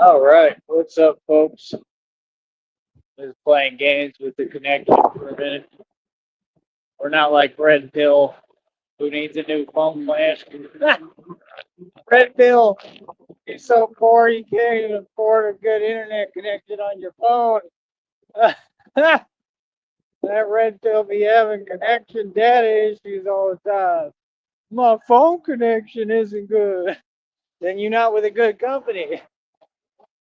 All right, what's up, folks? Just playing games with the connection for a minute. We're not like Red Pill, who needs a new phone plan. Red Pill, you're so poor you can't even afford a good internet connection on your phone. That Red Pill be having connection data issues all the time. My phone connection isn't good. Then you're not with a good company.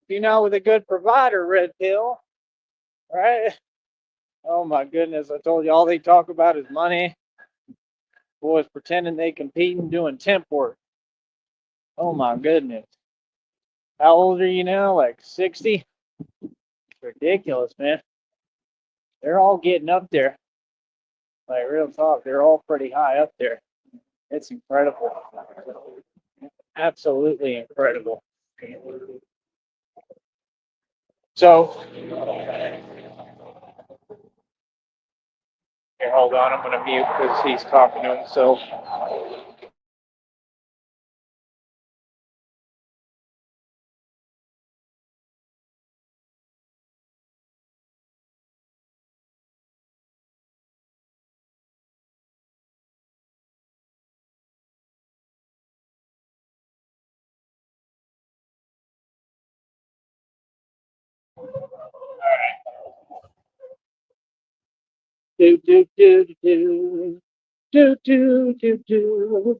You're not with a good provider, Red Pill, right? Oh my goodness, I told you all they talk about is money. Boys pretending they compete and doing temp work. Oh my goodness. How old are you now? Like 60? Ridiculous, man. They're all getting up there. Like real talk, they're all pretty high up there. It's incredible. Absolutely incredible. So, here, hold on. I'm going to mute because he's talking to himself. Do, do, do, do, do, do, do, do, do, do,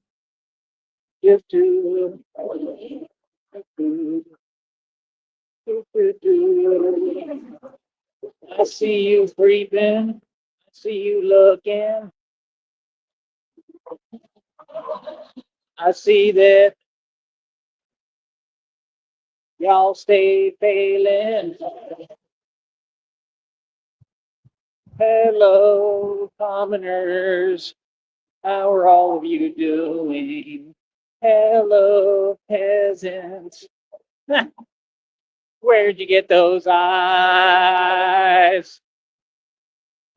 do, do, do, do. I see you creeping. I see you looking. I see that y'all stay failing. Hello, commoners. How are all of you doing? Hello, peasants. Where'd you get those eyes?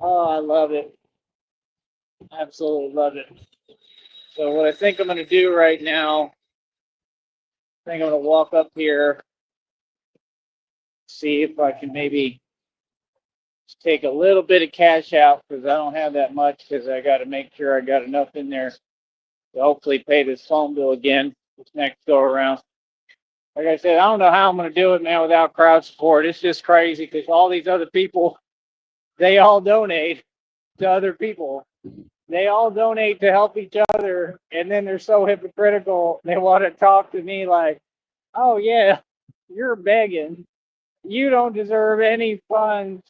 Oh, I love it. Absolutely love it. So what I think I'm going to do right now, I think I'm going to walk up here, see if I can maybe take a little bit of cash out because I don't have that much because I got to make sure I got enough in there to hopefully pay this phone bill again this next go around. Like I said, I don't know how I'm going to do it, man, without crowd support. It's just crazy because all these other people, they all donate to other people. They all donate to help each other, and then they're so hypocritical. They want to talk to me like, oh, yeah, you're begging. You don't deserve any funds,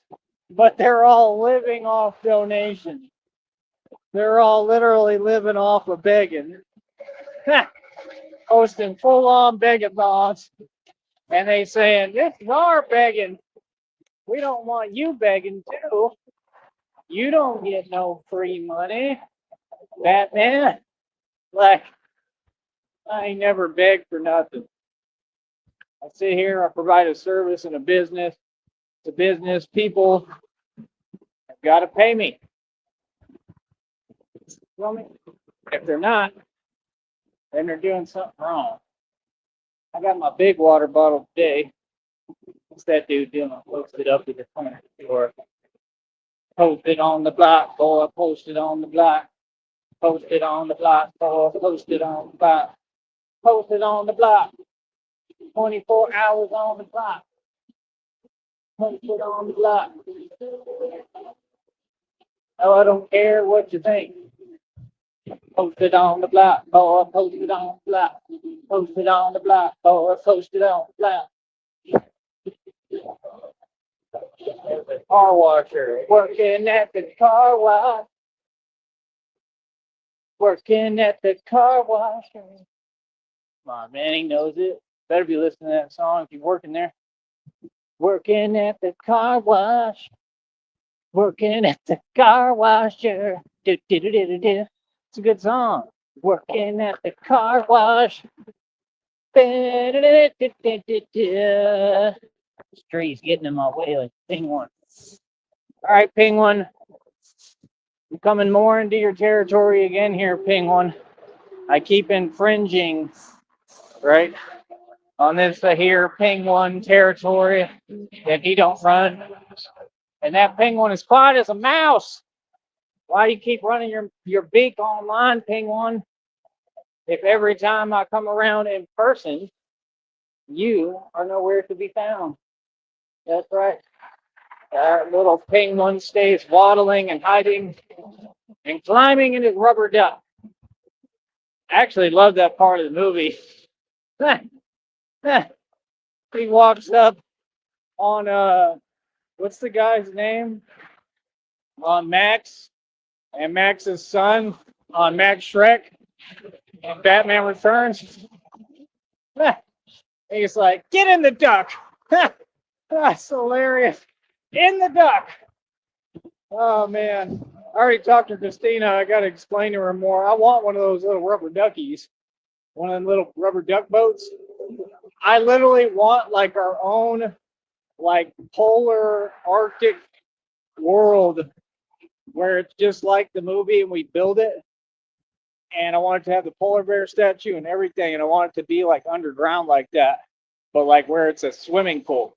but they're all living off donations. They're all literally living off of begging. Hosting full-on begathons, and they saying, this is our begging. We don't want you begging, too. You don't get no free money, Batman. Like, I ain't never begged for nothing. I sit here, I provide a service and a business. It's a business. People have got to pay me. If they're not, then they're doing something wrong. I got my big water bottle today. What's that dude doing? Posted up at the corner store. Posted on the block, boy. Posted on the block. Posted on the block, boy. Posted on the block. Posted on the block. 24 hours on the block. Posted on the block. Oh, I don't care what you think. Posted on the block, boy. Posted on the block. Posted on the block, boy. Posted on the block. There's a car washer working at the car wash. Working at the car wash. Come on, man, he knows it. Better be listening to that song if you're working there. Working at the car wash. Working at the car washer. Do, do, do, do, do. It's a good song. Working at the car wash. This tree's getting in my way like Penguin. All right, Penguin. I'm coming more into your territory again here, Penguin. I keep infringing, right, on this here penguin territory that he don't run. And that penguin is quiet as a mouse. Why do you keep running your beak online, penguin? If every time I come around in person, you are nowhere to be found. That's right. Our little penguin stays waddling and hiding and climbing in his rubber duck. I actually love that part of the movie. He walks up on what's the guy's name? On Max and Max's son on Max Shrek and Batman Returns. He's like, get in the duck. That's hilarious. In the duck. Oh man. I already talked to Christina. I gotta explain to her more. I want one of those little rubber duckies. One of them little rubber duck boats. I literally want like our own like polar Arctic world where it's just like the movie and we build it. And I want it to have the polar bear statue and everything. And I want it to be like underground like that, but like where it's a swimming pool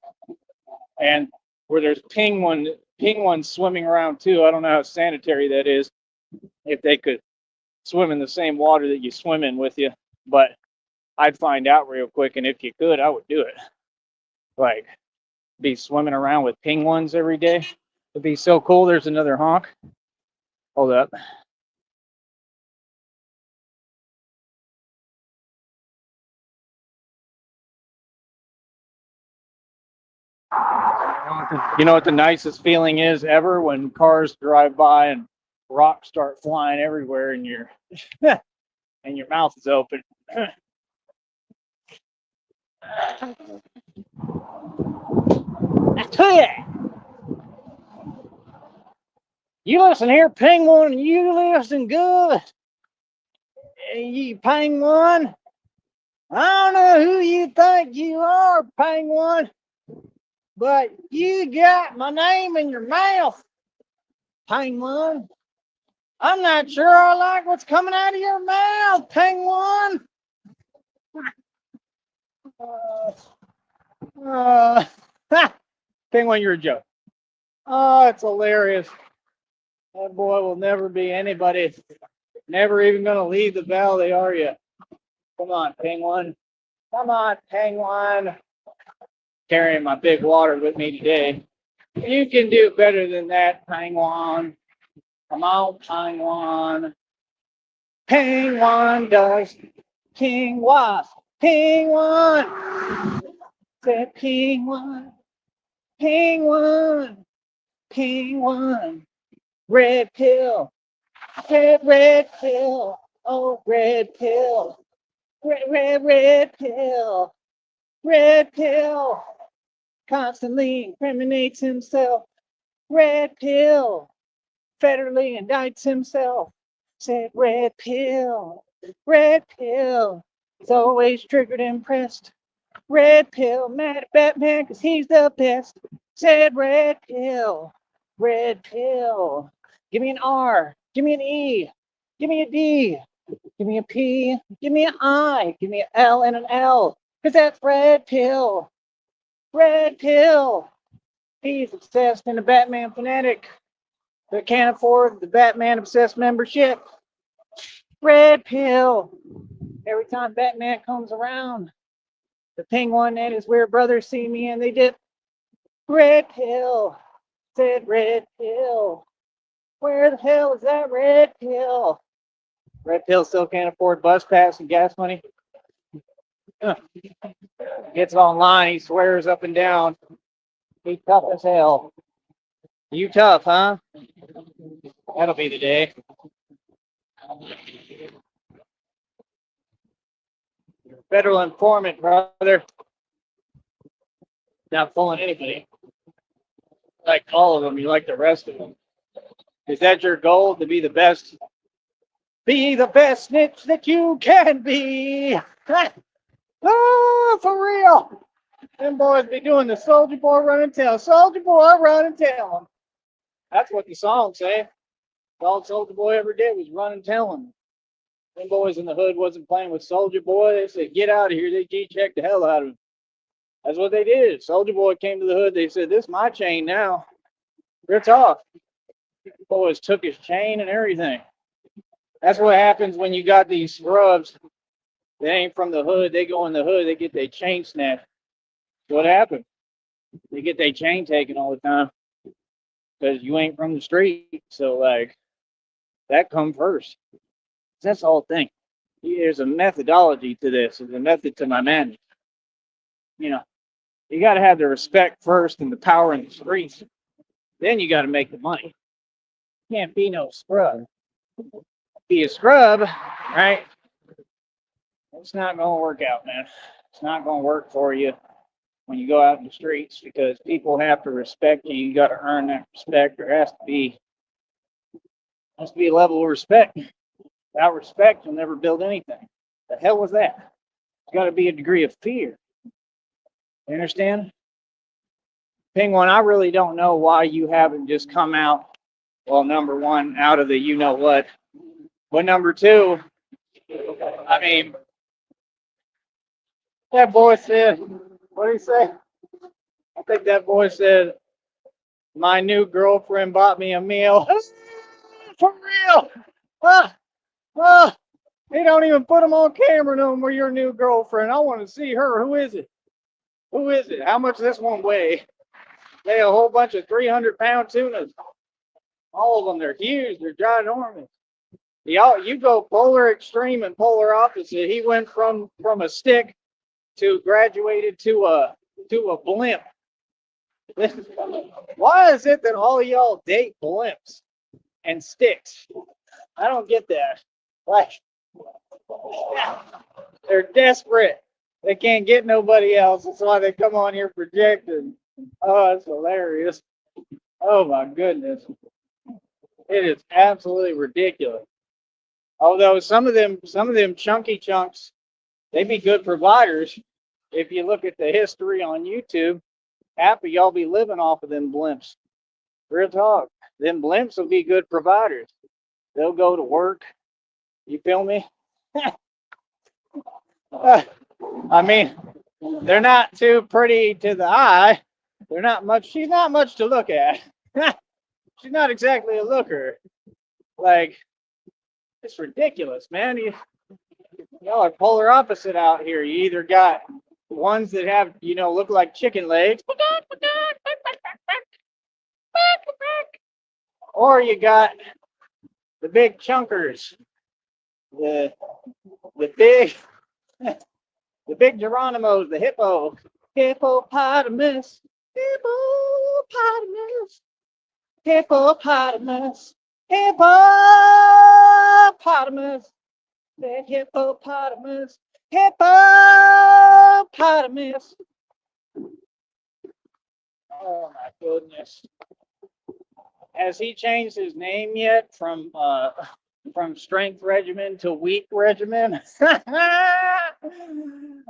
and where there's penguins swimming around too. I don't know how sanitary that is, if they could swim in the same water that you swim in with you, but I'd find out real quick. And if you could, I would do it. Like be swimming around with penguins every day. It'd be so cool. There's another honk. Hold up. You know what the nicest feeling is ever? When cars drive by and rocks start flying everywhere and your and your mouth is open. You listen here, penguin, you listen good. You penguin. I don't know who you think you are, penguin, but you got my name in your mouth, penguin. I'm not sure I like what's coming out of your mouth, penguin. Penguin, you're a joke. Oh, it's hilarious. That boy will never be anybody. Never even going to leave the valley, are you? Come on, penguin. Come on, penguin. Carrying my big water with me today. You can do better than that, penguin. Come on, penguin. Penguin does. King was. Penguin. Said penguin. Penguin. Penguin. Red pill. Red pill. Oh, red pill. Red pill. Red pill. Constantly incriminates himself. Red pill. Federally indicts himself. Said red pill. Red pill. He's always triggered and pressed. Red pill. Mad at Batman because he's the best. Said red pill. Red pill. Give me an R. Give me an E. Give me a D. Give me a P. Give me an I. Give me an L and an L. Because that's red pill. Red pill. He's obsessed and a Batman fanatic that can't afford the Batman Obsessed membership. Red pill. Every time Batman comes around, the penguin and his weird brother see me and they dip. Red pill. Said red pill. Where the hell is that red pill? Red pill still can't afford bus pass and gas money. Gets online, he swears up and down. He's tough as hell. You tough, huh? That'll be the day. Federal informant, brother. Not fooling anybody. Like all of them, you like the rest of them. Is that your goal, to be the best? Be the best snitch that you can be. Oh, for real. Them boys be doing the Soldier Boy run and tell. Soldier Boy run and tell him. That's what the song say. All Soldier Boy ever did was run and tell him. Them boys in the hood wasn't playing with Soldier Boy. They said, get out of here. They G-checked the hell out of him. That's what they did. Soldier Boy came to the hood. They said, "This is my chain now. It's off." Boys took his chain and everything. That's what happens when you got these scrubs. They ain't from the hood. They go in the hood. They get their chain snatched. What happened? They get their chain taken all the time because you ain't from the street. So like that come first. That's the whole thing. There's a methodology to this. There's a method to my madness. You know, you got to have the respect first and the power in the streets. Then you got to make the money. Can't be no scrub. Be a scrub, right? It's not going to work out, man. It's not going to work for you when you go out in the streets because people have to respect you. You got to earn that respect. There has to be a level of respect. Without respect, you'll never build anything. The hell was that? There's got to be a degree of fear. You understand? Penguin, I really don't know why you haven't just come out, well, number one, out of the you know what. But number two, I mean, that boy said, what did he say? I think that boy said, my new girlfriend bought me a meal. For real? They don't even put them on camera no more, your new girlfriend. I want to see her. Who is it? Who is it? How much does this one weigh? They a whole bunch of 300-pound tunas. All of them, they're huge. They're ginormous. Y'all, you go polar extreme and polar opposite. He went from a stick to graduated to a blimp. Why is it that all of y'all date blimps and sticks? I don't get that. Like, they're desperate. They can't get nobody else. That's why they come on here projecting. Oh, it's hilarious. Oh my goodness. It is absolutely ridiculous. Although some of them chunky chunks, they be good providers. If you look at the history on YouTube, half of y'all be living off of them blimps. Real talk. Them blimps will be good providers. They'll go to work. You feel me? I mean, they're not too pretty to the eye. They're not much. She's not much to look at. She's not exactly a looker. Like, it's ridiculous, man. Y'all are polar opposite out here. You either got ones that have, look like chicken legs, or you got the big chunkers, the big Geronimos, the hippopotamus, hippopotamus, hippopotamus, hippopotamus, the hippopotamus, hippopotamus. Oh my goodness. Has he changed his name yet from strength regimen to weak regimen?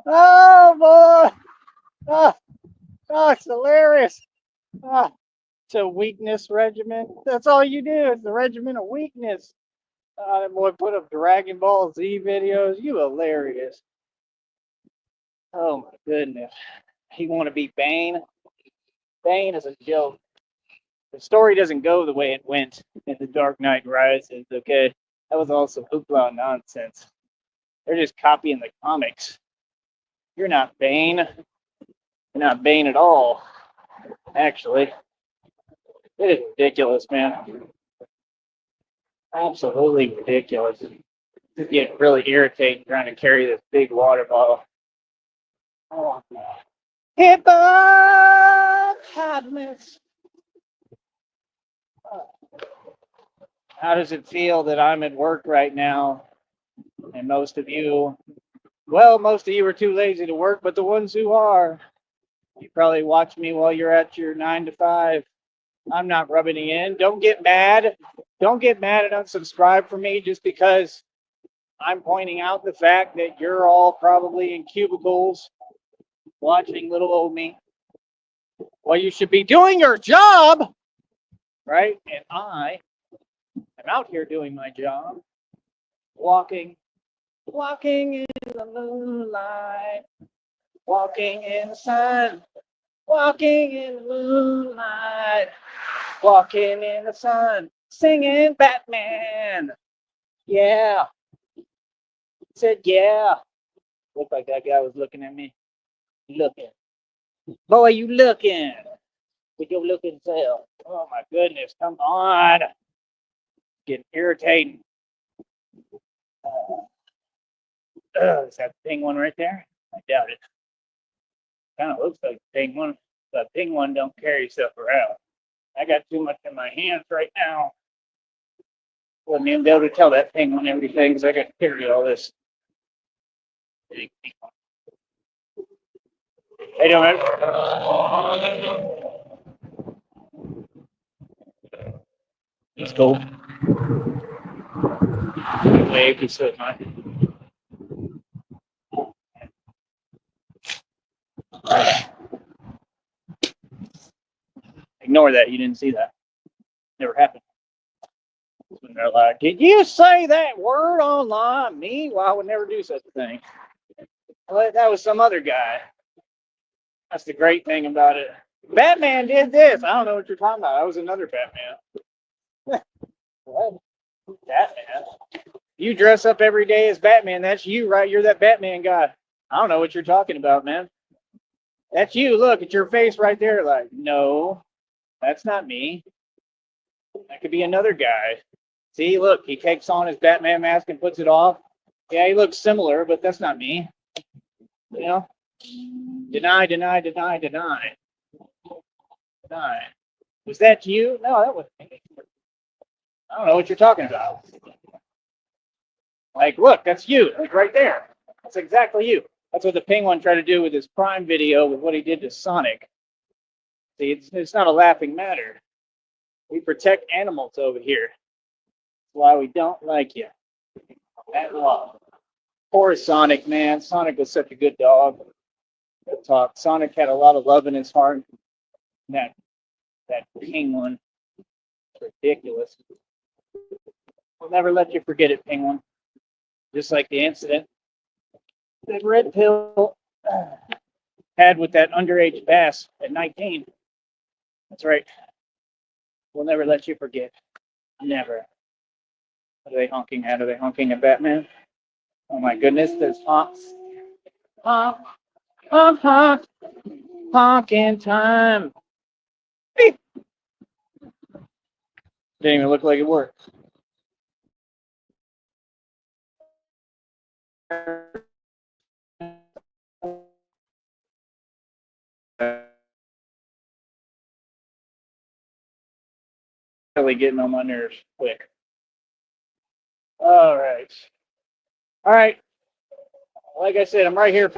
Oh boy. Oh, it's hilarious. To weakness regimen. That's all you do. It's the regimen of weakness. That boy put up Dragon Ball Z videos. You hilarious. Oh my goodness. He want to be Bane. Bane is a joke. The story doesn't go the way it went in The Dark Knight Rises, okay? That was also hoopla nonsense. They're just copying the comics. You're not Bane. You're not Bane at all, actually. It is ridiculous, man. Absolutely ridiculous. It's getting really irritating trying to carry this big water bottle. Oh, hippopotamus. How does it feel that I'm at work right now? And most of you are too lazy to work, but the ones who are, you probably watch me while you're at your 9 to 5. I'm not rubbing it in. Don't get mad. Don't get mad and unsubscribe from me just because I'm pointing out the fact that you're all probably in cubicles watching little old me. Well, you should be doing your job, right? And I am out here doing my job, walking in the moonlight. Walking in the sun, walking in the moonlight, walking in the sun, singing Batman. Yeah, said yeah. Looked like that guy was looking at me. Looking. Boy, you looking with your looking self. Oh my goodness, come on. Getting irritating. Is that the ping one right there? I doubt it. Kind of looks like the ping one. The ping one don't carry stuff around. I got too much in my hands right now. Wouldn't even be able to tell that ping one everything because I got to carry all this. Hey, don't. It's cool. Wave is so much. Ignore that. You didn't see that. Never happened. When they're like, "Did you say that word online?" Me? Well, I would never do such a thing. Well, that was some other guy. That's the great thing about it. Batman did this. I don't know what you're talking about. That was another Batman. What? Batman? You dress up every day as Batman. That's you, right? You're that Batman guy. I don't know what you're talking about, man. That's you. Look at your face right there. Like, no, that's not me. That could be another guy. See, look, he takes on his Batman mask and puts it off. Yeah, he looks similar, but that's not me. You know? Deny, deny, deny, deny. Deny. Was that you? No, that wasn't me. I don't know what you're talking about. Like, look, that's you. Like right there. That's exactly you. That's what the Penguin tried to do with his Prime video with what he did to Sonic. See, it's not a laughing matter. We protect animals over here. That's why we don't like you. That love. Poor Sonic, man. Sonic was such a good dog. Good talk. Sonic had a lot of love in his heart. That Penguin. It's ridiculous. We'll never let you forget it, Penguin. Just like the incident that Red Pill had with that underage bass at 19. That's right. We'll never let you forget. Never. What are they honking at? Are they honking at Batman? Oh my goodness, there's honks. Honk, honk, honk, honking time. Beep. Didn't even look like it worked. Really getting on my nerves quick. All right. All right. Like I said, I'm right here.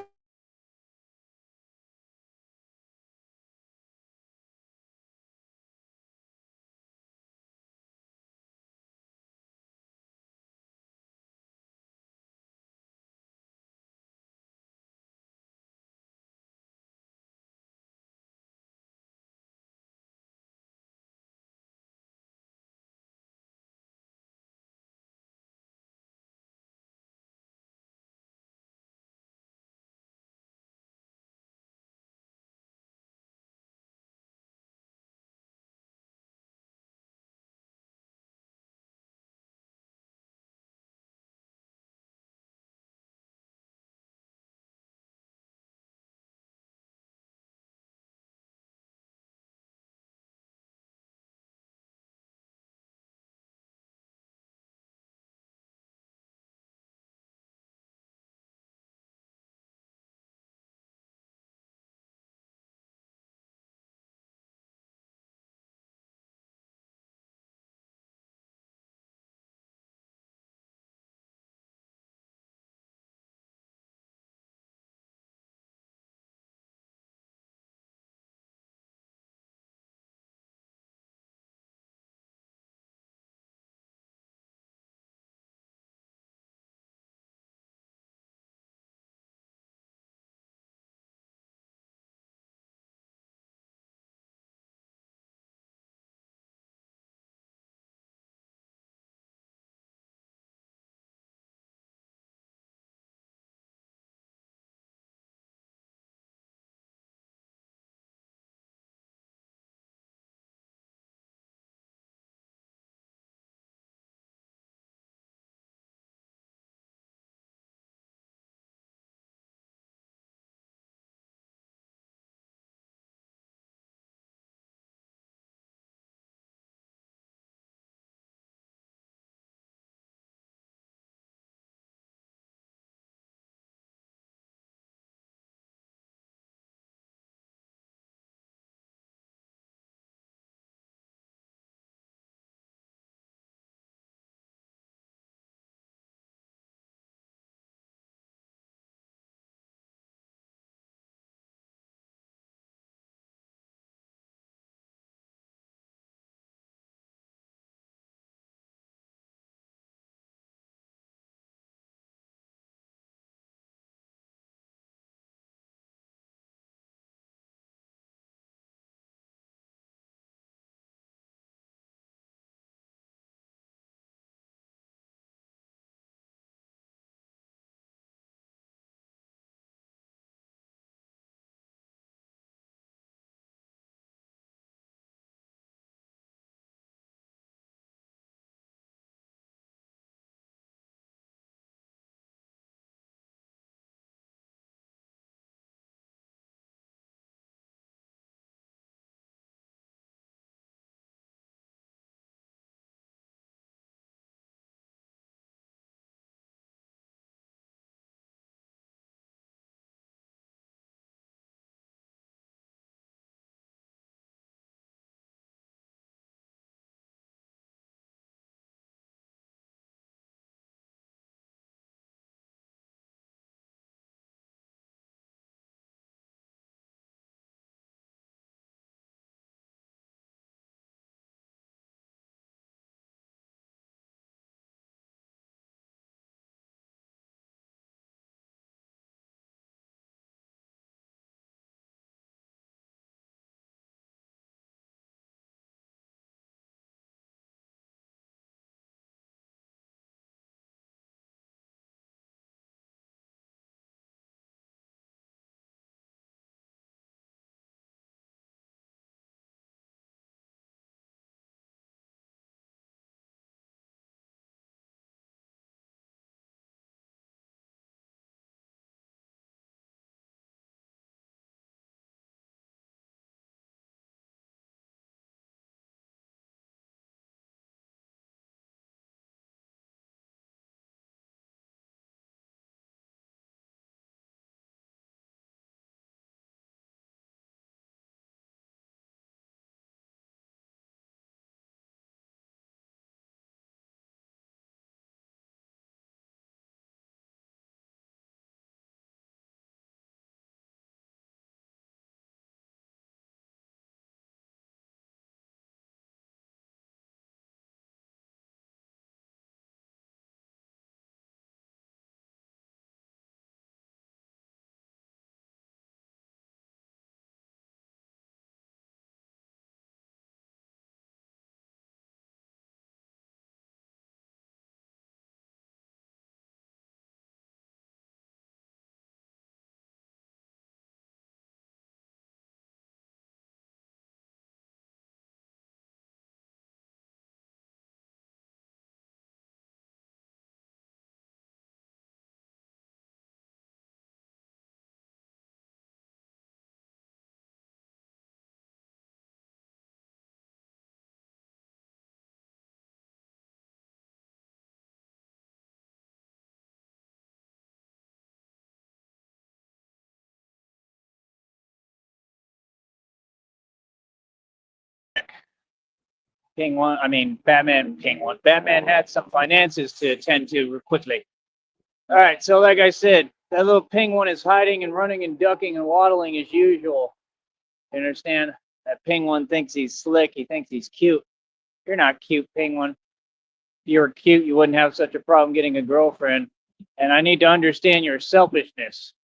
Batman had some finances to attend to quickly. All right, so like I said, that little penguin is hiding and running and ducking and waddling as usual. You understand? That penguin thinks he's slick. He thinks he's cute. You're not cute, penguin. If you were cute, you wouldn't have such a problem getting a girlfriend. And I need to understand your selfishness.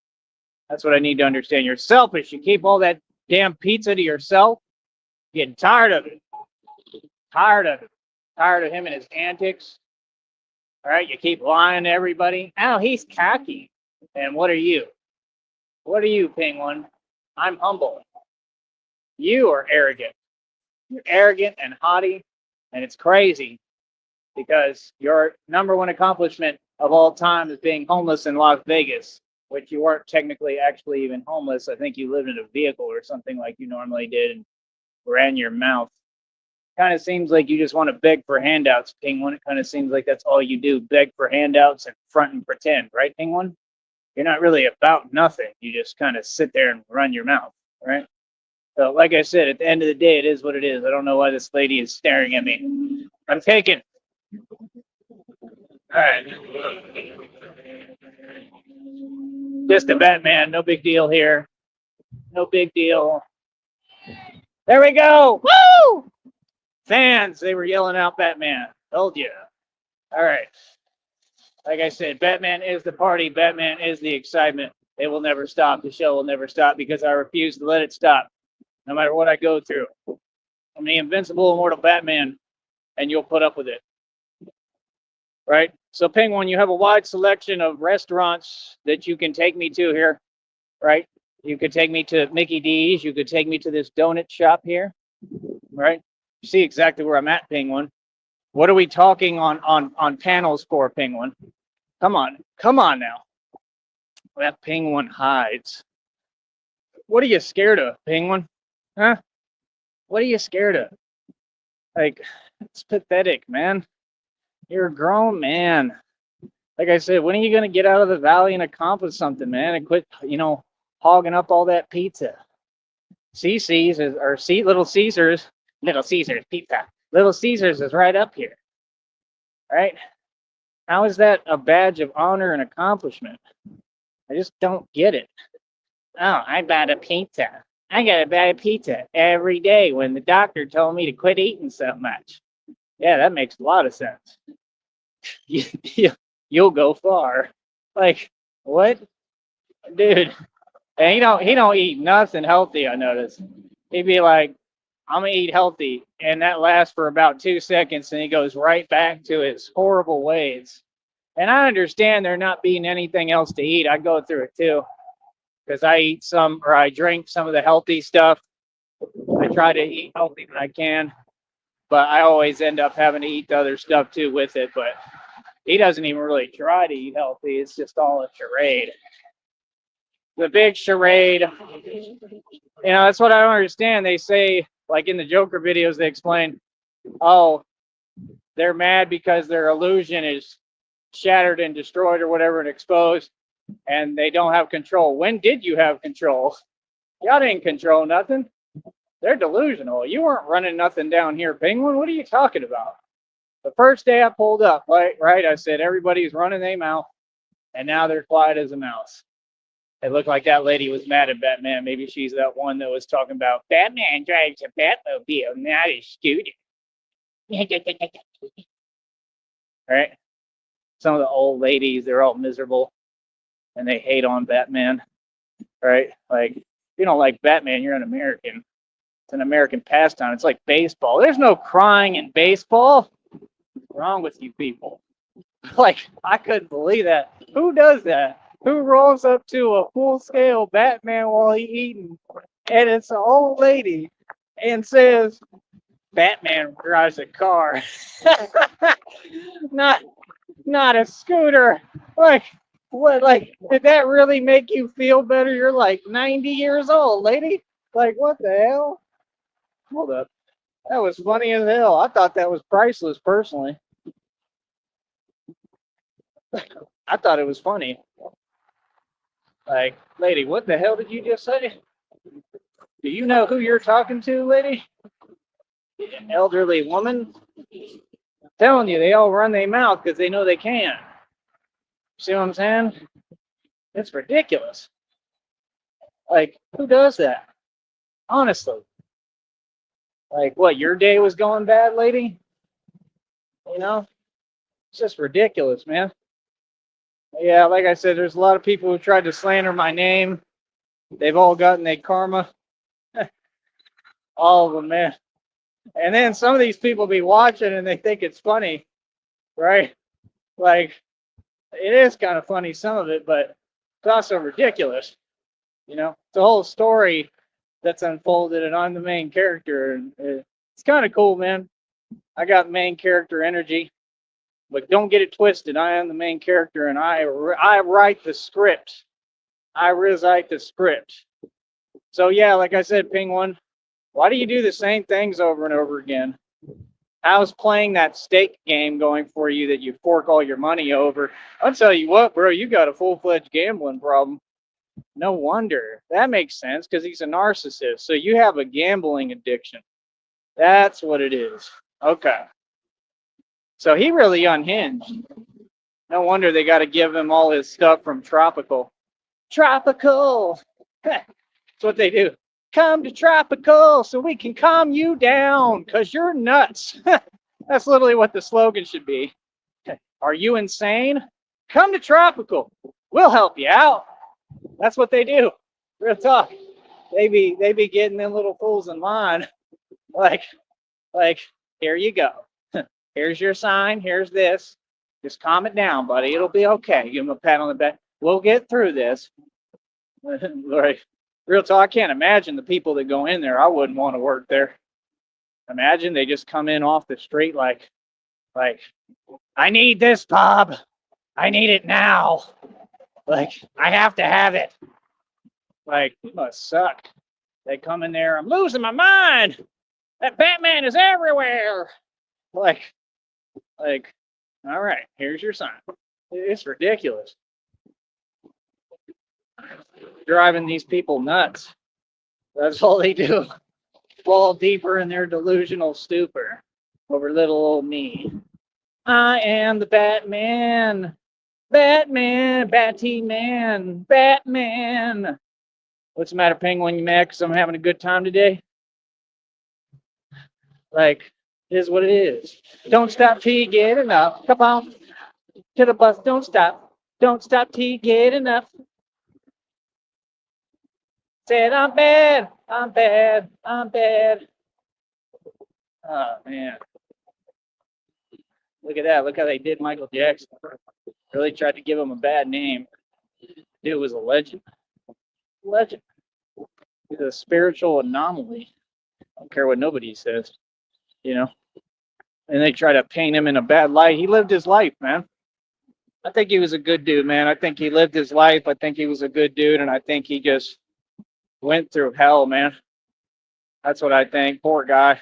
That's what I need to understand. You're selfish. You keep all that damn pizza to yourself. Getting tired of it. Tired of it. Tired of him and his antics. All right, you keep lying to everybody. Oh, he's cocky. And what are you? What are you, penguin? I'm humble. You are arrogant. You're arrogant and haughty, and it's crazy because your number one accomplishment of all time is being homeless in Las Vegas, which you weren't technically actually even homeless. I think you lived in a vehicle or something like you normally did and ran your mouth. Kind of seems like you just want to beg for handouts, penguin. It kind of seems like that's all you do, beg for handouts and front and pretend, right, penguin? You're not really about nothing. You just kind of sit there and run your mouth, right? So, like I said, at the end of the day, it is what it is. I don't know why this lady is staring at me. I'm taken. All right. Just a Batman. No big deal here. No big deal. There we go. Woo! Fans, they were yelling out Batman. Told you. All right. Like I said, Batman is the party. Batman is the excitement. It will never stop. The show will never stop because I refuse to let it stop, no matter what I go through. I'm the invincible, immortal Batman, and you'll put up with it. Right? So, Penguin, you have a wide selection of restaurants that you can take me to here, right? You could take me to Mickey D's. You could take me to this donut shop here, right? You see exactly where I'm at, Penguin. What are we talking on panels for, Penguin? Come on now. That Penguin hides. What are you scared of, Penguin? Huh? What are you scared of? Like, it's pathetic, man. You're a grown man. Like I said, when are you going to get out of the valley and accomplish something, man? And quit, hogging up all that pizza. Little Caesars pizza. Little Caesars is right up here. Right? How is that a badge of honor and accomplishment? I just don't get it. Oh, I bought a pizza. I gotta buy a pizza every day when the doctor told me to quit eating so much. Yeah, that makes a lot of sense. You'll go far. Like, what? Dude. And he don't eat nothing healthy, I notice. He'd be like, I'm gonna eat healthy, and that lasts for about 2 seconds, and he goes right back to his horrible ways. And I understand there not being anything else to eat. I go through it too, because I drink some of the healthy stuff. I try to eat healthy when I can, but I always end up having to eat the other stuff too with it. But he doesn't even really try to eat healthy. It's just all a charade. The big charade. That's what I don't understand. They say, like in the Joker videos, they explain, oh, they're mad because their illusion is shattered and destroyed or whatever and exposed, and they don't have control. When did you have control? Y'all didn't control nothing. They're delusional. You weren't running nothing down here, Penguin. What are you talking about? The first day I pulled up, right, I said everybody's running their mouth, and now they're quiet as a mouse. It looked like that lady was mad at Batman. Maybe she's that one that was talking about Batman drives a Batmobile, not a scooter. Right? Some of the old ladies, they're all miserable, and they hate on Batman. Right? Like, if you don't like Batman, you're an American. It's an American pastime. It's like baseball. There's no crying in baseball. What's wrong with you people? Like, I couldn't believe that. Who does that? Who rolls up to a full-scale Batman while he's eating, and it's an old lady, and says, Batman drives a car. not a scooter. Like, what, like, did that really make you feel better? You're like 90 years old, lady. Like, what the hell? Hold up. That was funny as hell. I thought that was priceless, personally. I thought it was funny. Like, lady, what the hell did you just say? Do you know who you're talking to, lady? elderly woman. I'm telling you, they all run their mouth because they know they can. See what I'm saying? It's ridiculous. Like, who does that? Honestly. Like, what, your day was going bad, lady? You know? It's just ridiculous, man. Yeah, like I said, there's a lot of people who tried to slander my name. They've all gotten their karma. All of them, man. And then some of these people be watching and they think it's funny, right? Like, it is kind of funny, some of it, but it's also ridiculous. You know, it's a whole story that's unfolded, and I'm the main character, and it's kind of cool, man. I got main character energy, but don't get it twisted. I am the main character, and I write the script. I recite the script. So yeah, like I said, Penguin, why do you do the same things over and over again? How's playing that stake game going for you that you fork all your money over? I'll tell you what, bro, you got a full-fledged gambling problem. No wonder. That makes sense because he's a narcissist. So you have a gambling addiction. That's what it is. Okay. So he really unhinged. No wonder they got to give him all his stuff from Tropical. Tropical. That's what they do. Come to Tropical so we can calm you down because you're nuts. That's literally what the slogan should be. Are you insane? Come to Tropical. We'll help you out. That's what they do. Real talk. They be getting them little fools in line. Like, here you go. Here's your sign. Here's this. Just calm it down, buddy. It'll be okay. Give him a pat on the back. We'll get through this. Like, real talk. I can't imagine the people that go in there. I wouldn't want to work there. Imagine they just come in off the street like, I need this, Bob. I need it now. Like, I have to have it. Like, it must suck. They come in there, I'm losing my mind. That Batman is everywhere. Like, all right, here's your sign. It's ridiculous. Driving these people nuts. That's all they do. Fall deeper in their delusional stupor over little old me. I am the Batman. Batman, Batty-Man, Batman. What's the matter, Penguin? You mad because I'm having a good time today? Like, it is what it is. Don't stop till you get enough. Come on to the bus. Don't stop. Don't stop till you get enough. Said I'm bad. I'm bad. I'm bad. Oh, man. Look at that. Look how they did Michael Jackson. Really tried to give him a bad name. Dude was a legend. Legend. He's a spiritual anomaly. I don't care what nobody says, you know. And they try to paint him in a bad light. He lived his life, man. I think he was a good dude, man. I think he lived his life. I think he was a good dude, and I think he just went through hell, man. That's what I think. Poor guy.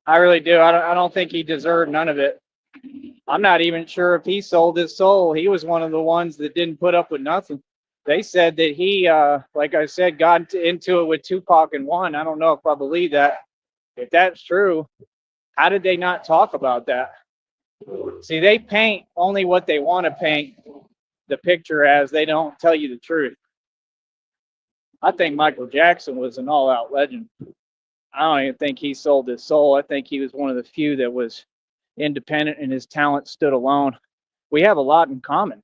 I really do. I don't think he deserved none of it. I'm not even sure if he sold his soul. He was one of the ones that didn't put up with nothing. They said that he, like I said, got into it with Tupac and won. I don't know if I believe that. If that's true, how did they not talk about that? See, they paint only what they want to paint the picture as. They don't tell you the truth. I think Michael Jackson was an all-out legend. I don't even think he sold his soul. I think he was one of the few that was independent and his talent stood alone. We have a lot in common,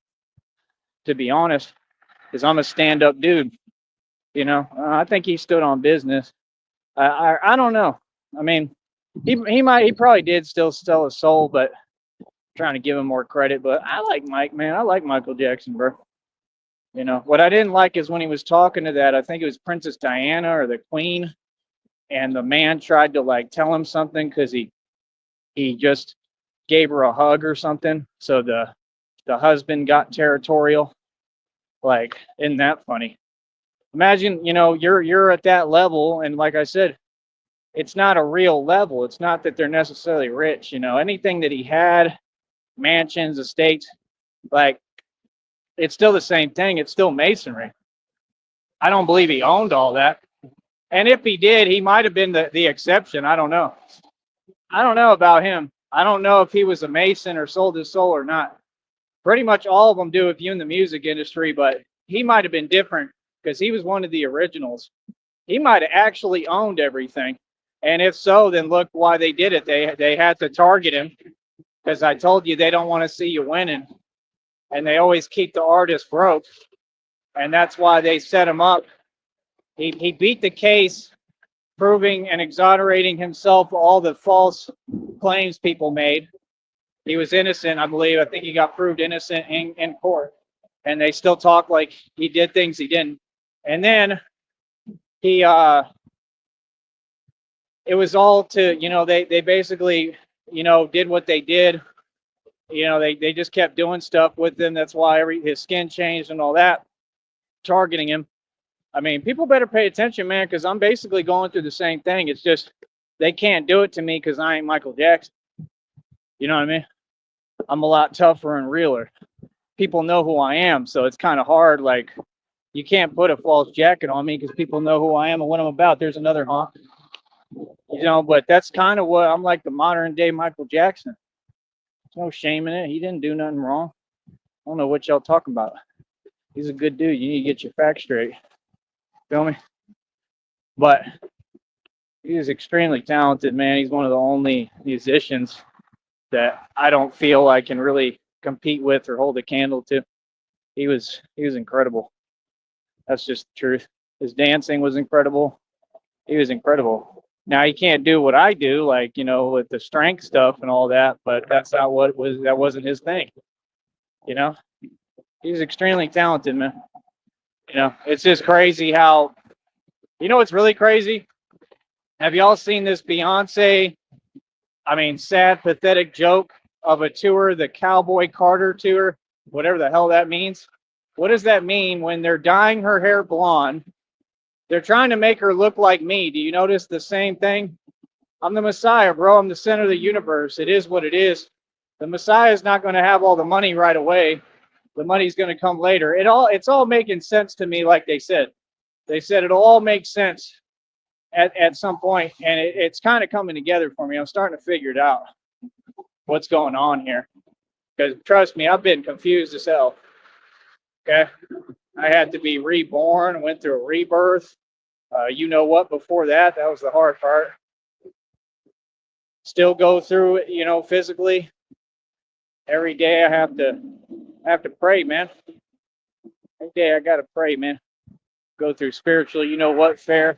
to be honest, because I'm a stand-up dude. You know, I think he stood on business. I don't know. I mean, he probably did still sell his soul, but I'm trying to give him more credit. But I like Mike, man. I like Michael Jackson, bro. You know, what I didn't like is when he was talking to that, I think it was Princess Diana or the Queen, and the man tried to like tell him something because he just gave her a hug or something. So the husband got territorial. Like, isn't that funny? Imagine, you know, you're at that level, and like I said, it's not a real level. It's not that they're necessarily rich, you know. Anything that he had, mansions, estates, like, it's still the same thing. It's still masonry. I don't believe he owned all that. And if he did, he might have been the exception. I don't know. I don't know about him. I don't know if he was a Mason or sold his soul or not. Pretty much all of them do if you in the music industry, but he might have been different because he was one of the originals. He might have actually owned everything. And if so, then look why they did it. They had to target him because I told you they don't want to see you winning, and they always keep the artist broke, and that's why they set him up. He beat the case, proving and exonerating himself all the false claims people made. He was innocent, I believe. I think he got proved innocent in court, and they still talk like he did things he didn't. And then he it was all to, they basically, did what they did. They just kept doing stuff with him. That's why his skin changed and all that, targeting him. I mean, people better pay attention, man, because I'm basically going through the same thing. It's just they can't do it to me because I ain't Michael Jackson. You know what I mean? I'm a lot tougher and realer. People know who I am, so it's kind of hard. Like, you can't put a false jacket on me because people know who I am and what I'm about. There's another honk. But that's kind of what I'm like, the modern day Michael Jackson. There's no shame in it. He didn't do nothing wrong. I don't know what y'all talking about. He's a good dude. You need to get your facts straight. Feel me? But he is extremely talented, man. He's one of the only musicians that I don't feel I can really compete with or hold a candle to. He was incredible. That's just the truth. His dancing was incredible. He was incredible. Now he can't do what I do, like, with the strength stuff and all that, but that's not what it was. That wasn't his thing. He's extremely talented, man. It's just crazy how, it's really crazy. Have y'all seen this Beyonce, sad, pathetic joke of a tour, the Cowboy Carter tour, whatever the hell that means? What does that mean when they're dyeing her hair blonde? They're trying to make her look like me. Do you notice the same thing? I'm the Messiah, bro. I'm the center of the universe. It is what it is. The Messiah is not going to have all the money right away. The money's going to come later. It's all making sense to me, like they said. They said it'll all make sense at some point, and it's kind of coming together for me. I'm starting to figure it out, what's going on here. Because trust me, I've been confused as hell. Okay? I had to be reborn, went through a rebirth. You know what? Before that was the hard part. Still go through it, physically. Every day I have to pray, man. Every day I gotta pray, man. Go through spiritual, fair.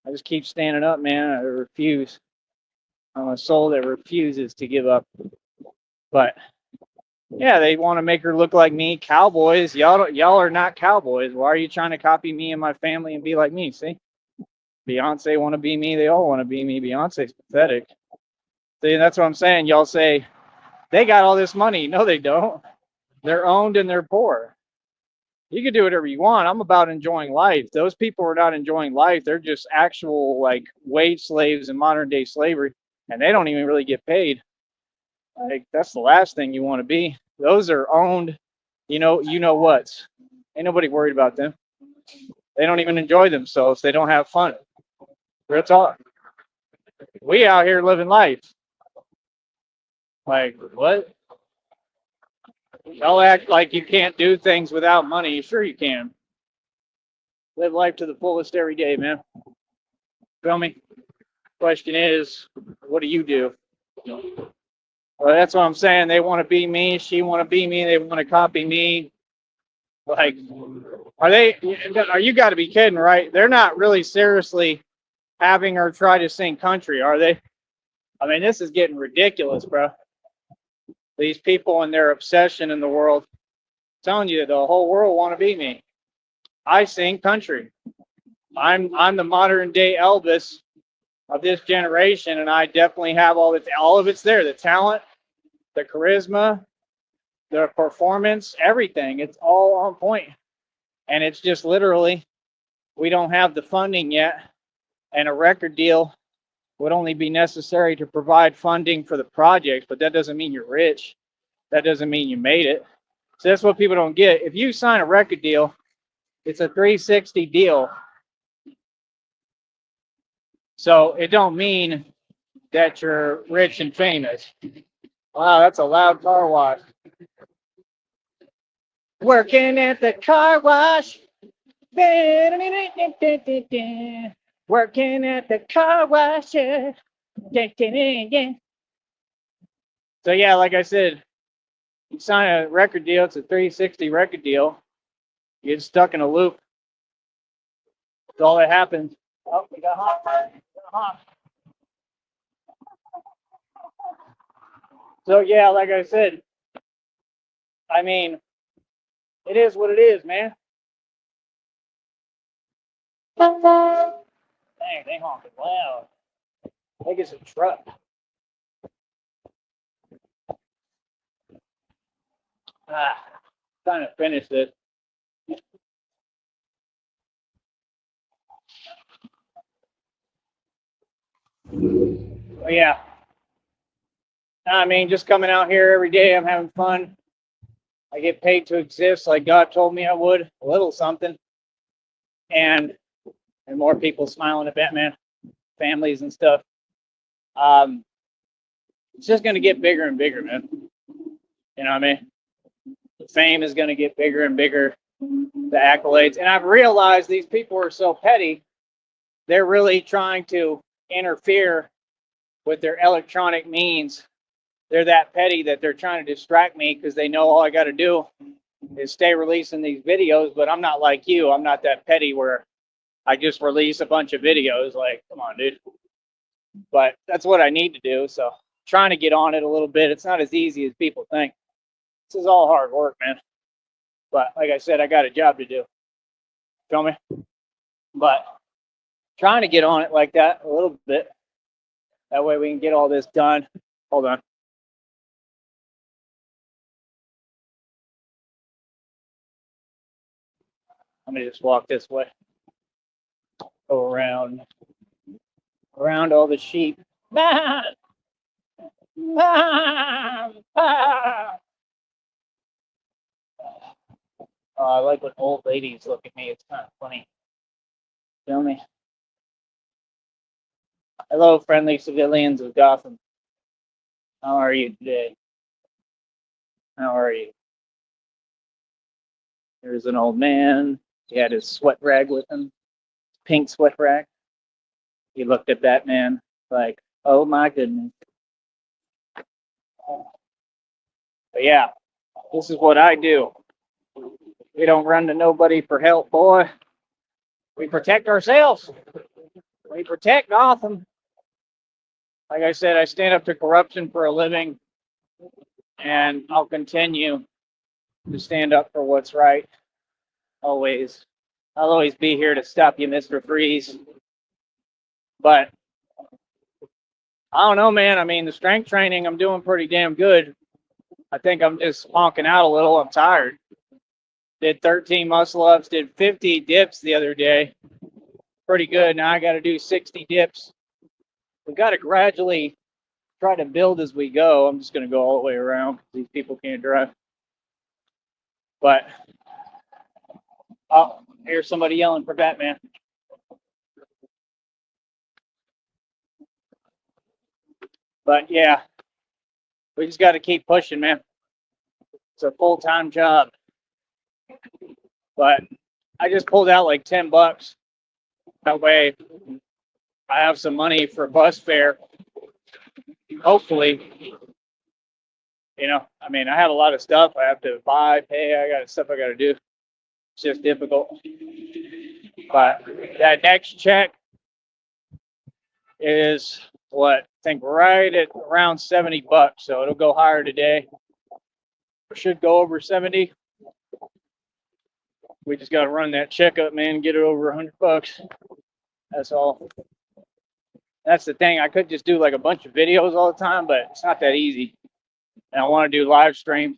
I just keep standing up, man. I refuse. I'm a soul that refuses to give up. But yeah, they want to make her look like me. Cowboys, y'all are not cowboys. Why are you trying to copy me and my family and be like me? See, Beyonce want to be me. They all want to be me. Beyonce's pathetic. See, that's what I'm saying. Y'all say they got all this money. No, they don't. They're owned and they're poor. You can do whatever you want. I'm about enjoying life. Those people are not enjoying life. They're just actual like wage slaves in modern day slavery, and they don't even really get paid. Like, that's the last thing you want to be. Those are owned, what? Ain't nobody worried about them. They don't even enjoy themselves. They don't have fun. Real talk. We out here living life. Like, what? Y'all act like you can't do things without money. Sure you can. Live life to the fullest every day, man. Feel me? Question is, what do you do? Well, that's what I'm saying. They want to be me. She want to be me. They want to copy me. Like, you got to be kidding, right? They're not really seriously having her try to sing country, are they? I mean, this is getting ridiculous, bro. These people and their obsession in the world. I'm telling you, the whole world want to be me. I sing country. I'm the modern day Elvis of this generation, and I definitely have all of it's there. The talent, the charisma, the performance, everything. It's all on point. And it's just literally, we don't have the funding yet, and a record deal would only be necessary to provide funding for the project, but that doesn't mean you're rich. That doesn't mean you made it. So that's what people don't get. If you sign a record deal, it's a 360 deal. So it don't mean that you're rich and famous. Wow, that's a loud car wash. Working at the car wash. Working at the car wash. So yeah, like I said, you sign a record deal, it's a 360 record deal. You get stuck in a loop. That's all that happens. Oh, we got hot. So yeah, like I said, I mean, it is what it is, man. Dang, they honking loud. I think it's a truck. Trying to finish this. But yeah. I mean, just coming out here every day, I'm having fun. I get paid to exist like God told me I would, a little something. And more people smiling at Batman, families and stuff. It's just going to get bigger and bigger, man. You know what I mean? The fame is going to get bigger and bigger, the accolades. And I've realized these people are so petty, they're really trying to interfere with their electronic means. They're that petty that they're trying to distract me because they know all I got to do is stay releasing these videos. But I'm not like you. I'm not that petty where I just release a bunch of videos. Like, come on, dude. But that's what I need to do. So trying to get on it a little bit. It's not as easy as people think. This is all hard work, man. But like I said, I got a job to do. Feel me? But trying to get on it like that a little bit. That way we can get all this done. Hold on. Let me just walk this way. Go around all the sheep. Oh, I like when old ladies look at me. It's kind of funny. Feel me? Hello, friendly civilians of Gotham. How are you today? How are you? There's an old man. He had his sweat rag with him, pink sweat rag. He looked at Batman like, oh my goodness. But yeah, this is what I do. We don't run to nobody for help, boy. We protect ourselves. We protect Gotham. Like I said, I stand up to corruption for a living, and I'll continue to stand up for what's right. Always. I'll always be here to stop you, Mr. Freeze. But I don't know, man. I mean, the strength training, I'm doing pretty damn good. I think I'm just honking out a little. I'm tired. Did 13 muscle ups, did 50 dips the other day. Pretty good. Now I got to do 60 dips. We got to gradually try to build as we go. I'm just going to go all the way around because these people can't drive. But oh, here's somebody yelling for Batman. But yeah, we just got to keep pushing, man. It's a full-time job. But I just pulled out like $10. That way I have some money for bus fare. Hopefully, you know, I mean, I have a lot of stuff I have to buy, pay. I got stuff I got to do. It's just difficult. But that next check is what I think right at around $70. So it'll go higher today. It should go over 70. We just got to run that checkup, man, and get it over $100. That's all. That's the thing. I could just do like a bunch of videos all the time, but it's not that easy. And I want to do live stream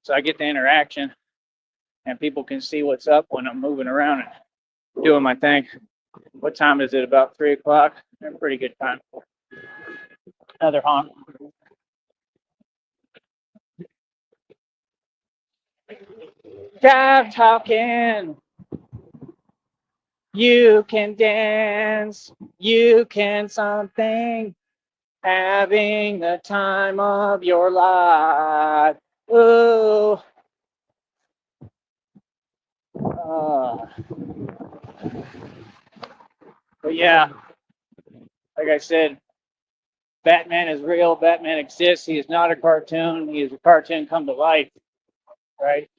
so I get the interaction and people can see what's up when I'm moving around and doing my thing. What time is it? About 3 o'clock? Pretty good time. Another honk. Stop talking. You can dance. You can something. having the time of your life. Ooh. But yeah, like I said, Batman is real. Batman exists. He is not a cartoon. He is a cartoon come to life, right?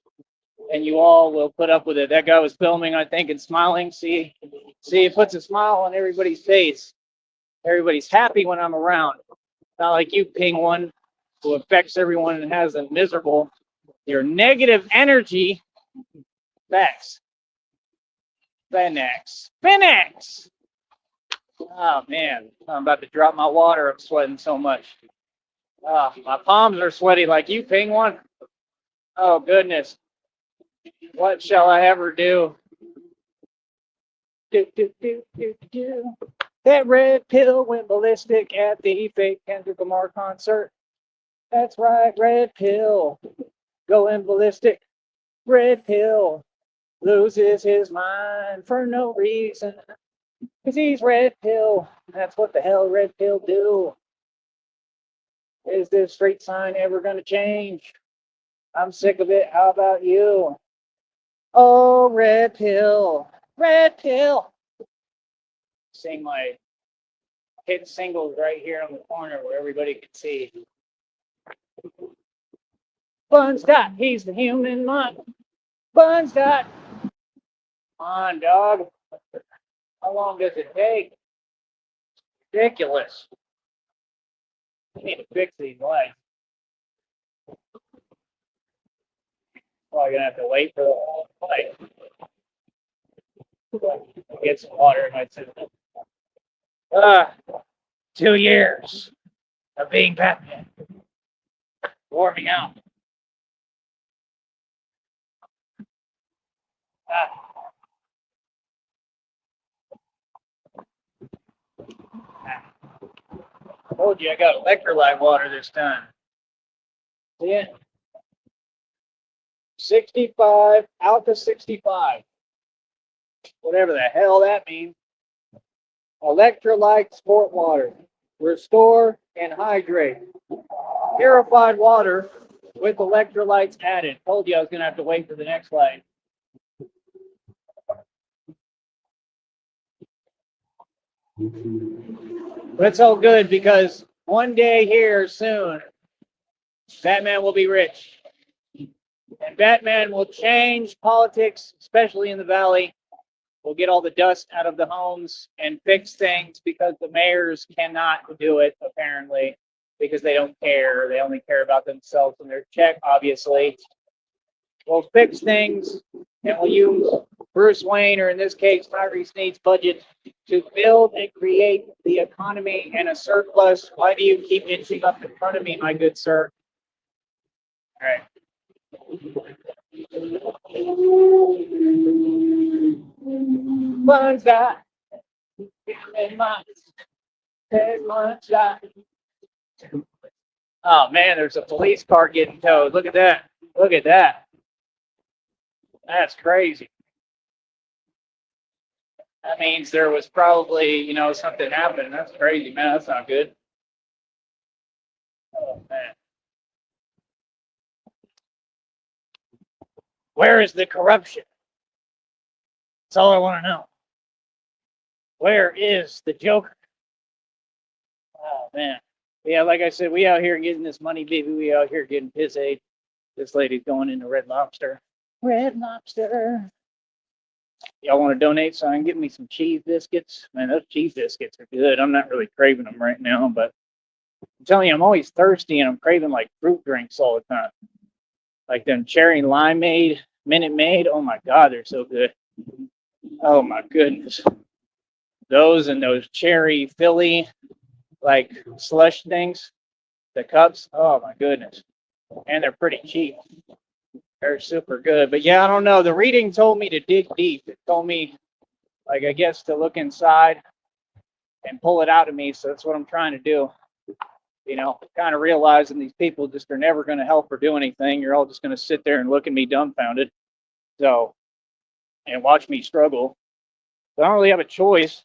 And you all will put up with it. That guy was filming, I think, and smiling. See, it puts a smile on everybody's face. Everybody's happy when I'm around. Not like you, Penguin, who affects everyone and has them miserable. Your negative energy. Facts. Phoenix. Oh man, I'm about to drop my water. I'm sweating so much. My palms are sweaty like you, Penguin. Oh goodness. What shall I ever do? Do. That red pill went ballistic at the fake Kendrick Lamar concert. That's right, red pill going ballistic. Red pill loses his mind for no reason. Cause he's red pill. That's what the hell red pill do. Is this street sign ever gonna change? I'm sick of it. How about you? Oh, red pill. Red pill. Sing my hit singles right here on the corner where everybody can see. Buns dot, he's the human mind. Buns dot. Come on, dog. How long does it take? Ridiculous. I need to fix these lights. Probably gonna have to wait for the whole light. Get some water in my system. 2 years of being Batman. Wore me out. I told you I got electrolyte water this time. Yeah. 65, Alka 65. Whatever the hell that means. Electrolyte sport water. Restore and hydrate. Purified water with electrolytes added. Told you I was going to have to wait for the next light. But it's all good because one day here soon, Batman will be rich. And Batman will change politics, especially in the Valley. We'll get all the dust out of the homes and fix things because the mayors cannot do it, apparently, because they don't care. They only care about themselves and their check, obviously. We'll fix things and we'll use Bruce Wayne, or in this case, Tyree Sneed's budget to build and create the economy and a surplus. Why do you keep inching up in front of me, my good sir? All right. One's got oh man, there's a police car getting towed. Look at that. Look at that. That's crazy. That means there was probably, something happened. That's crazy, man. That's not good. Oh man. Where is the corruption? That's all I want to know. Where is the Joker? Oh man. Yeah, like I said, we out here getting this money, baby. We out here getting piss aid. This lady's going into Red Lobster. Red Lobster. Y'all want to donate so I can get me some cheese biscuits? Man, those cheese biscuits are good. I'm not really craving them right now, but I'm telling you, I'm always thirsty and I'm craving like fruit drinks all the time. Like them cherry limeade, Minute Maid. Oh my God, they're so good. Oh my goodness. Those and those cherry Philly like slush things, the cups. Oh my goodness. And they're pretty cheap. They're super good. But yeah, I don't know. The reading told me to dig deep. It told me, like, I guess to look inside and pull it out of me. So that's what I'm trying to do. Kind of realizing these people just are never going to help or do anything. You're all just going to sit there and look at me dumbfounded. So, and watch me struggle. So I don't really have a choice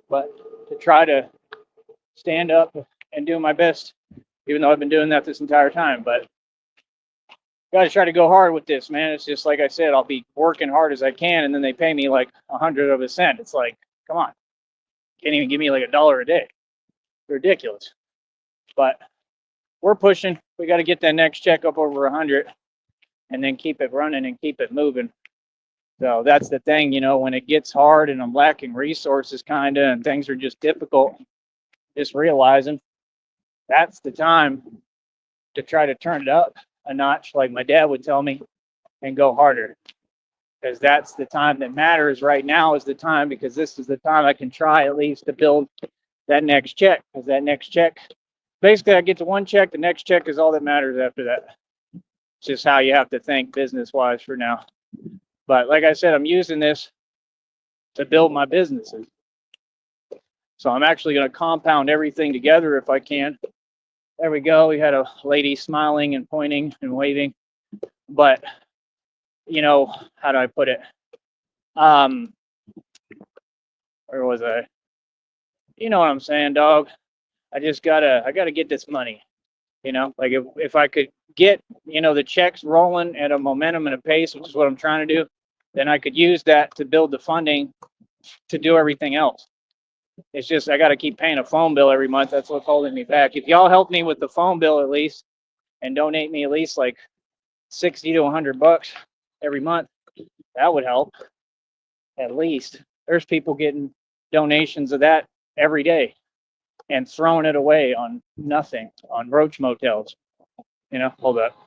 but to try to stand up and doing my best, even though I've been doing that this entire time. But got to try to go hard with this, man. It's just like I said, I'll be working hard as I can, and then they pay me like 100 of a cent. It's like, come on, can't even give me like $1 a day. Ridiculous. But we're pushing. We got to get that next check up over 100, and then keep it running and keep it moving. So that's the thing, when it gets hard and I'm lacking resources, kind of, and things are just difficult, just realizing that's the time to try to turn it up a notch, like my dad would tell me, and go harder. Because that's the time that matters right now, is the time, because this is the time I can try at least to build that next check. Because that next check, basically I get to one check, the next check is all that matters after that. It's just how you have to think business-wise for now. But like I said, I'm using this to build my businesses. So I'm actually going to compound everything together if I can. There we go. We had a lady smiling and pointing and waving. But, how do I put it? Where was I? You know what I'm saying, dog? I gotta get this money. Like if I could get, the checks rolling at a momentum and a pace, which is what I'm trying to do, then I could use that to build the funding to do everything else. It's just I got to keep paying a phone bill every month. That's what's holding me back. If y'all help me with the phone bill at least, and donate me at least like 60 to $100 every month, that would help. At least there's people getting donations of that every day and throwing it away on nothing, on roach motels. Hold up.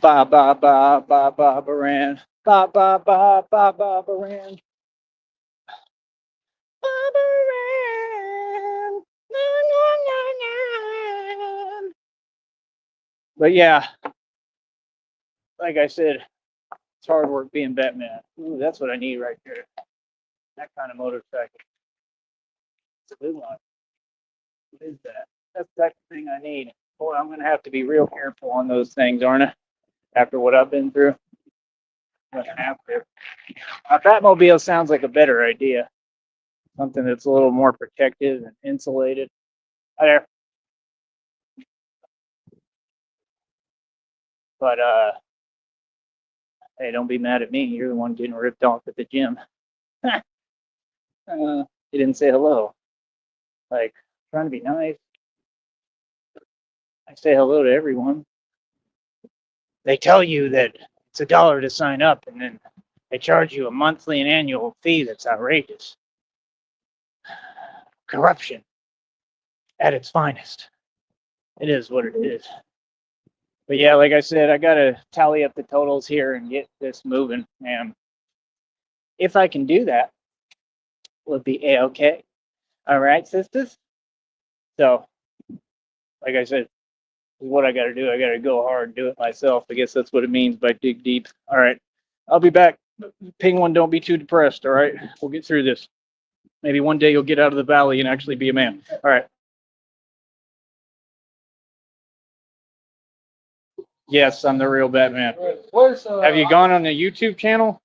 Ba ba ba ba ba Baran. Ba ba ba ba ba Baran. Ba Baran. But yeah, like I said, it's hard work being Batman. Ooh, that's what I need right there. That kind of motorcycle. It's a good one. What is that? That's the thing I need. Boy, I'm gonna have to be real careful on those things, aren't I? After what I've been through, I'm gonna have to. A Batmobile sounds like a better idea. Something that's a little more protective and insulated. Hi there. But hey, don't be mad at me. You're the one getting ripped off at the gym. You didn't say hello. Like, trying to be nice. I say hello to everyone. They tell you that it's $1 to sign up, and then they charge you a monthly and annual fee that's outrageous. Corruption at its finest. It is what it is. But yeah, like I said, I gotta tally up the totals here and get this moving. And if I can do that, we'll be A-okay. All right, sisters? So, like I said, this is what I gotta do. I gotta go hard and do it myself. I guess that's what it means by dig deep. All right, I'll be back. Ping one, don't be too depressed, all right? We'll get through this. Maybe one day you'll get out of the valley and actually be a man. All right. Yes, I'm the real Batman. Have you gone on the YouTube channel?